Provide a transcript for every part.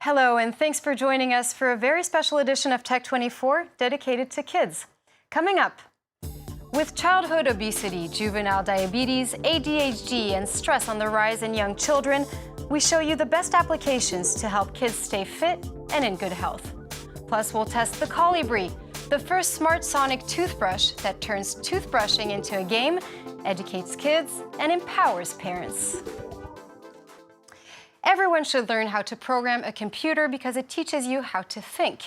Hello, and thanks for joining us for a very special edition of Tech 24 dedicated to kids. Coming up, with childhood obesity, juvenile diabetes, ADHD, and stress on the rise in young children, we show you the best applications to help kids stay fit and in good health. Plus, we'll test the Kolibree, the first smart sonic toothbrush that turns toothbrushing into a game, educates kids, and empowers parents. Everyone should learn how to program a computer because it teaches you how to think.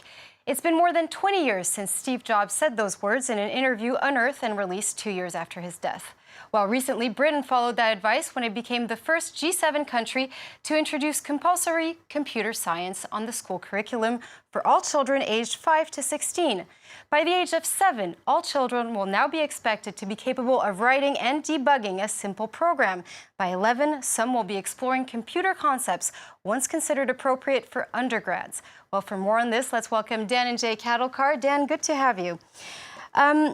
It's been more than 20 years since Steve Jobs said those words in an interview unearthed and released 2 years after his death. While recently, Britain followed that advice when it became the first G7 country to introduce compulsory computer science on the school curriculum for all children aged 5 to 16. By the age of 7, all children will now be expected to be capable of writing and debugging a simple program. By 11, some will be exploring computer concepts once considered appropriate for undergrads. Well, for more on this, let's welcome Dan and Jay Cattlecar. Dan, good to have you.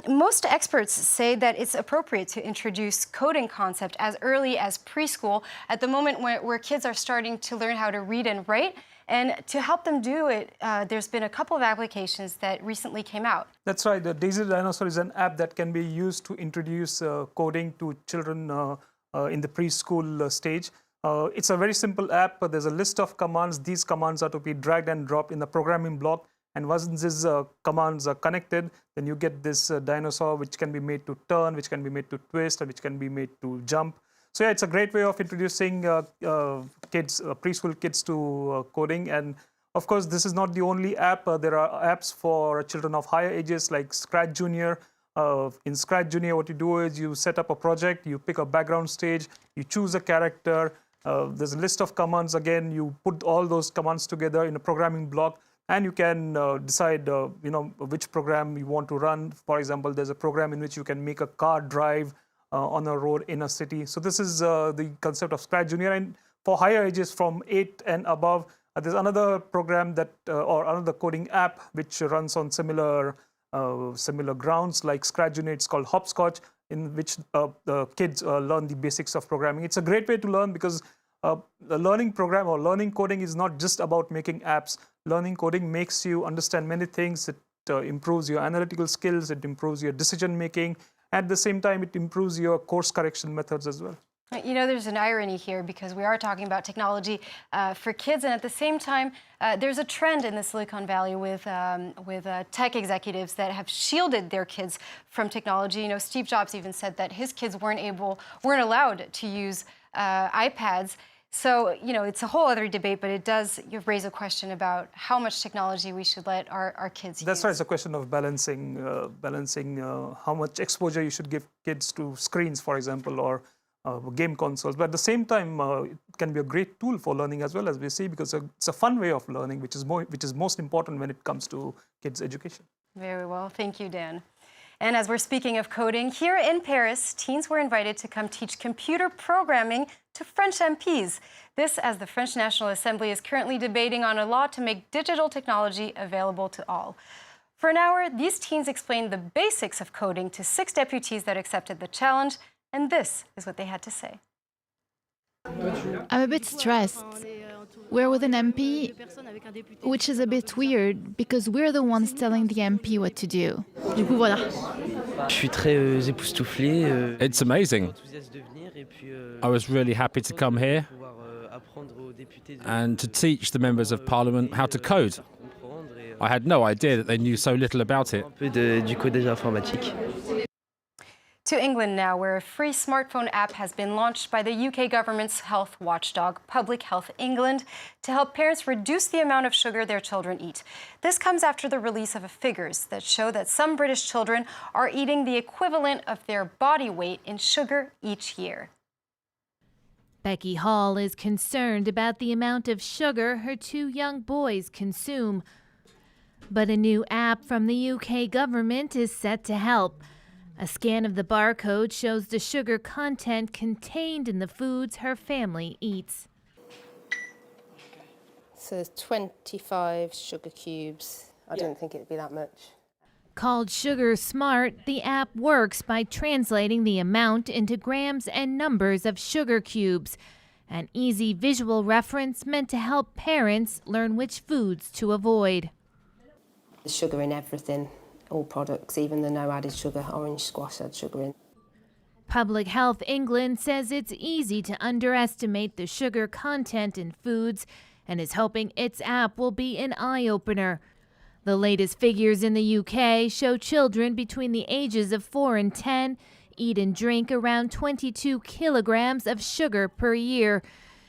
Most experts say that it's appropriate to introduce coding concept as early as preschool, at the moment where kids are starting to learn how to read and write. And to help them do it, there's been a couple of applications that recently came out. That's right. The Daisy Dinosaur is an app that can be used to introduce coding to children in the preschool stage. It's a very simple app. There's a list of commands. These commands are to be dragged and dropped in the programming block. And once these commands are connected, then you get this dinosaur which can be made to turn, which can be made to twist, and which can be made to jump. So yeah, it's a great way of introducing kids, preschool kids to coding. And of course, this is not the only app. There are apps for children of higher ages like Scratch Junior. In Scratch Junior, what you do is you set up a project, you pick a background stage, you choose a character. There's a list of commands. Again, you put all those commands together in a programming block. And you can decide, which program you want to run. For example, there's a program in which you can make a car drive on a road in a city. So this is the concept of Scratch Junior. And for higher ages from 8 and above, there's another program that, or another coding app, which runs on similar grounds like Scratch Junior. It's called Hopscotch, in which the kids learn the basics of programming. It's a great way to learn because the learning program or learning coding is not just about making apps. Learning coding makes you understand many things. It improves your analytical skills. It improves your decision making. At the same time, it improves your course correction methods as well. You know, there's an irony here because we are talking about technology for kids, and at the same time, there's a trend in the Silicon Valley with tech executives that have shielded their kids from technology. You know, Steve Jobs even said that his kids weren't allowed to use iPads. So, you know, it's a whole other debate, but it does raise a question about how much technology we should let our kids use. That's right. It's a question of balancing how much exposure you should give kids to screens, for example, or game consoles. But at the same time, it can be a great tool for learning as well, as we see, because it's a fun way of learning, which is most important when it comes to kids' education. Very well. Thank you, Dan. And as we're speaking of coding, here in Paris, teens were invited to come teach computer programming to French MPs. This as the French National Assembly is currently debating on a law to make digital technology available to all. For an hour, these teens explained the basics of coding to 6 deputies that accepted the challenge, and this is what they had to say. I'm a bit stressed. We're with an MP, which is a bit weird because we're the ones telling the MP what to do. Du coup, voilà. Je suis très époustouflé. It's amazing. I was really happy to come here and to teach the members of Parliament how to code. I had no idea that they knew so little about it. Un peu du codage informatique. To England now, where a free smartphone app has been launched by the UK government's health watchdog, Public Health England, to help parents reduce the amount of sugar their children eat. This comes after the release of figures that show that some British children are eating the equivalent of their body weight in sugar each year. Becky Hall is concerned about the amount of sugar her 2 young boys consume. But a new app from the UK government is set to help. A scan of the barcode shows the sugar content contained in the foods her family eats. So there's 25 sugar cubes. I didn't think it'd be that much. Called Sugar Smart, the app works by translating the amount into grams and numbers of sugar cubes. An easy visual reference meant to help parents learn which foods to avoid. There's sugar in everything, all products, even the no added sugar. Orange squash had sugar in. Public Health England says it's easy to underestimate the sugar content in foods and is hoping its app will be an eye-opener. The latest figures in the UK show children between the ages of 4 and 10 eat and drink around 22 kilograms of sugar per year.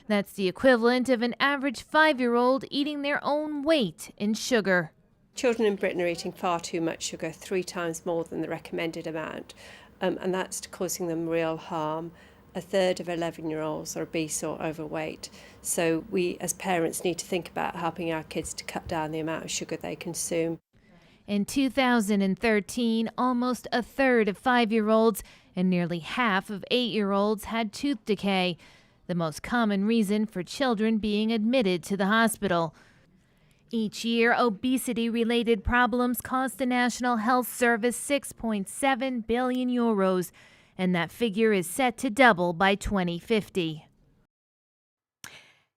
That's the equivalent of an average 5-year-old eating their own weight in sugar. Children in Britain are eating far too much sugar, 3 times more than the recommended amount, and that's causing them real harm. A third of 11-year-olds are obese or overweight. So we as parents need to think about helping our kids to cut down the amount of sugar they consume. In 2013, almost a third of 5-year-olds and nearly half of 8-year-olds had tooth decay, the most common reason for children being admitted to the hospital. Each year, obesity-related problems cost the National Health Service €6.7 billion, and that figure is set to double by 2050.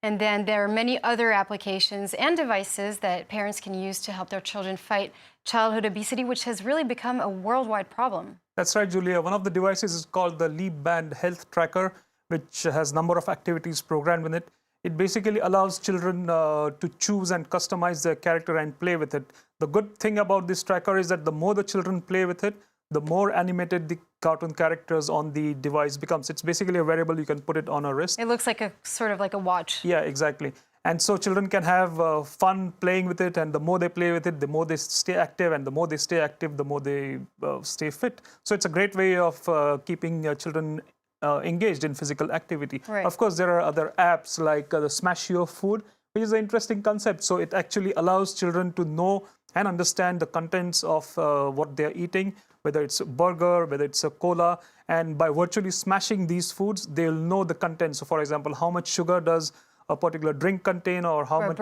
And then there are many other applications and devices that parents can use to help their children fight childhood obesity, which has really become a worldwide problem. That's right, Julia. One of the devices is called the Leap Band Health Tracker, which has a number of activities programmed in it. It basically allows children to choose and customize their character and play with it. The good thing about this tracker is that the more the children play with it, the more animated the cartoon characters on the device becomes. It's basically a wearable. You can put it on a wrist. It looks like a sort of like a watch. Yeah, exactly. And so children can have fun playing with it, and the more they play with it, the more they stay active, and the more they stay active, the more they stay fit. So it's a great way of keeping children engaged in physical activity. Right. Of course, there are other apps like the Smash Your Food, which is an interesting concept. So it actually allows children to know and understand the contents of what they're eating, whether it's a burger, whether it's a cola, and by virtually smashing these foods, they'll know the content. So for example, how much sugar does a particular drink contain, or how much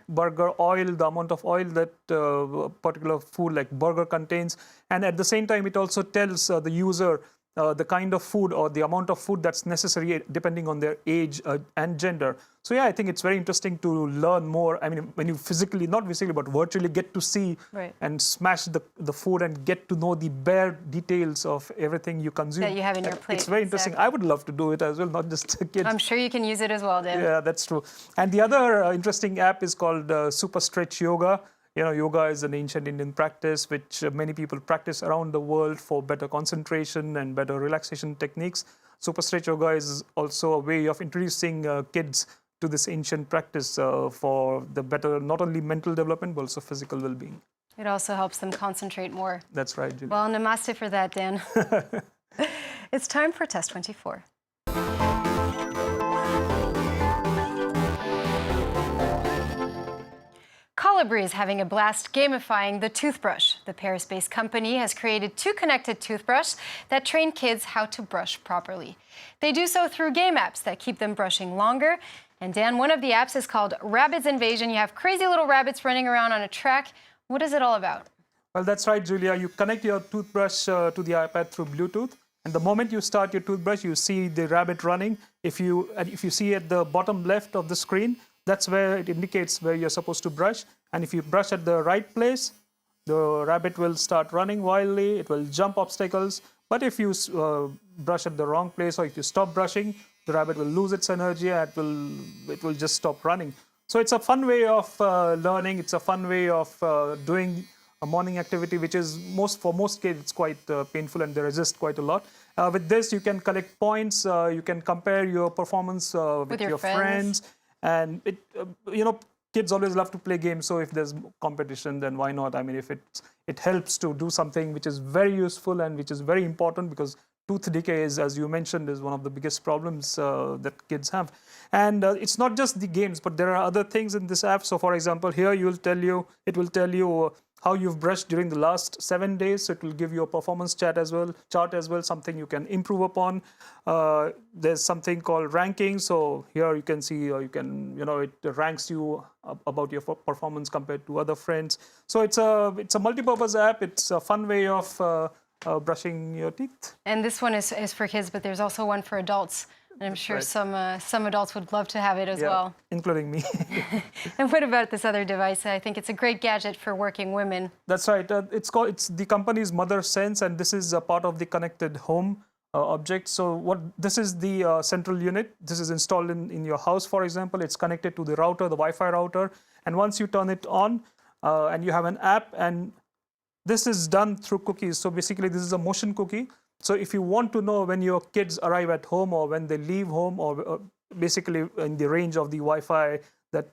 burger oil, the amount of oil that a particular food like burger contains. And at the same time, it also tells the user the kind of food or the amount of food that's necessary depending on their age and gender. So yeah, I think it's very interesting to learn more. I mean, when you physically, not physically, but virtually get to see and smash the food and get to know the bare details of everything you consume. That you have in your plate. It's very interesting. I would love to do it as well, not just kids. I'm sure you can use it as well, Dan. Yeah, that's true. And the other interesting app is called Super Stretch Yoga. You know, yoga is an ancient Indian practice which many people practice around the world for better concentration and better relaxation techniques. Super Stretch Yoga is also a way of introducing kids to this ancient practice for the better, not only mental development, but also physical well-being. It also helps them concentrate more. That's right, Julie. Well, namaste for that, Dan. It's time for Test 24. Kolibree is having a blast gamifying the toothbrush. The Paris-based company has created 2 connected toothbrushes that train kids how to brush properly. They do so through game apps that keep them brushing longer. And Dan, one of the apps is called Rabbids Invasion. You have crazy little rabbits running around on a track. What is it all about? Well, that's right, Julia. You connect your toothbrush to the iPad through Bluetooth. And the moment you start your toothbrush, you see the rabbit running. If you see at the bottom left of the screen, that's where it indicates where you're supposed to brush. And if you brush at the right place, the rabbit will start running wildly. It will jump obstacles. But if you brush at the wrong place, or if you stop brushing, the rabbit will lose its energy and it will just stop running. So it's a fun way of learning. It's a fun way of doing a morning activity, which is for most kids, it's quite painful and they resist quite a lot. With this, you can collect points. You can compare your performance with your friends. And kids always love to play games. So if there's competition, then why not? I mean, if it helps to do something which is very useful and which is very important, because tooth decay is, as you mentioned, is one of the biggest problems that kids have. And it's not just the games, but there are other things in this app. So for example, here it will tell you how you've brushed during the last 7 days. So it will give you a performance chart as well, something you can improve upon. There's something called ranking. So here you can see, it ranks you about your performance compared to other friends. So it's a multi-purpose app. It's a fun way of brushing your teeth. And this one is for kids, but there's also one for adults. And I'm sure right. some adults would love to have it as well. Including me. And what about this other device? I think it's a great gadget for working women. That's right. It's the company's Mother Sense, and this is a part of the connected home object. So this is the central unit. This is installed in your house, for example. It's connected to the router, the Wi-Fi router. And once you turn it on, and you have an app, and this is done through cookies. So basically, this is a motion cookie. So if you want to know when your kids arrive at home or when they leave home, or basically in the range of the Wi-Fi that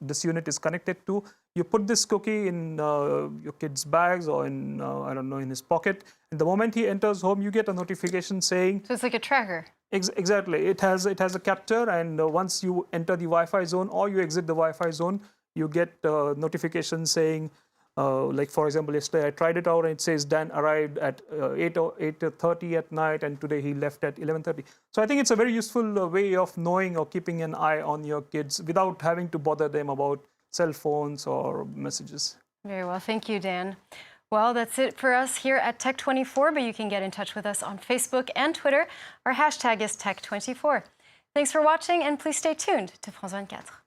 this unit is connected to, you put this cookie in your kid's bags or in, I don't know, in his pocket. And the moment he enters home, you get a notification saying... So it's like a tracker. Exactly. It has a capture, and once you enter the Wi-Fi zone or you exit the Wi-Fi zone, you get a notification saying, like for example, yesterday I tried it out and it says Dan arrived at 8:30 at night, and today he left at 11:30. So I think it's a very useful way of knowing or keeping an eye on your kids without having to bother them about cell phones or messages. Very well. Thank you, Dan. Well, that's it for us here at Tech24, but you can get in touch with us on Facebook and Twitter. Our hashtag is Tech24. Thanks for watching, and please stay tuned to France 24.